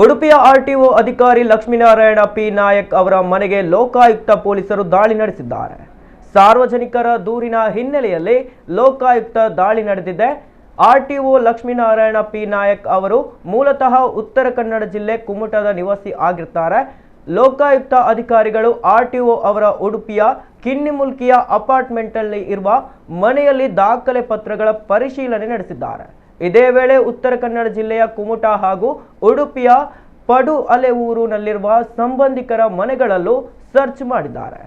ಉಡುಪಿಯ ಆರ್ಟಿಒ ಅಧಿಕಾರಿ ಲಕ್ಷ್ಮೀನಾರಾಯಣ ಪಿ ನಾಯಕ್ ಅವರ ಮನೆಗೆ ಲೋಕಾಯುಕ್ತ ಪೊಲೀಸರು ದಾಳಿ ನಡೆಸಿದ್ದಾರೆ. ಸಾರ್ವಜನಿಕರ ದೂರಿನ ಹಿನ್ನೆಲೆಯಲ್ಲಿ ಲೋಕಾಯುಕ್ತ ದಾಳಿ ನಡೆದಿದೆ. ಆರ್ಟಿಒ ಲಕ್ಷ್ಮೀನಾರಾಯಣ ಪಿ ನಾಯಕ್ ಅವರು ಮೂಲತಃ ಉತ್ತರ ಕನ್ನಡ ಜಿಲ್ಲೆ ಕುಮಟಾದ ನಿವಾಸಿ ಆಗಿರ್ತಾರೆ. ಲೋಕಾಯುಕ್ತ ಅಧಿಕಾರಿಗಳು ಆರ್ಟಿಒ ಅವರ ಉಡುಪಿಯ ಕಿನ್ನಿಮುಲ್ಕಿಯ ಅಪಾರ್ಟ್ಮೆಂಟ್ನಲ್ಲಿ ಇರುವ ಮನೆಯಲ್ಲಿ ದಾಖಲೆ ಪತ್ರಗಳ ಪರಿಶೀಲನೆ ನಡೆಸಿದ್ದಾರೆ. ಇದೇ ವೇಳೆ ಉತ್ತರ ಕನ್ನಡ ಜಿಲ್ಲೆಯ ಕುಮಟಾ ಹಾಗೂ ಉಡುಪಿಯ ಪಡು ಅಲೆಊರಿನಲ್ಲಿರುವ ಸಂಬಂಧಿಕರ ಮನೆಗಳಲ್ಲೂ ಸರ್ಚ್ ಮಾಡಿದ್ದಾರೆ.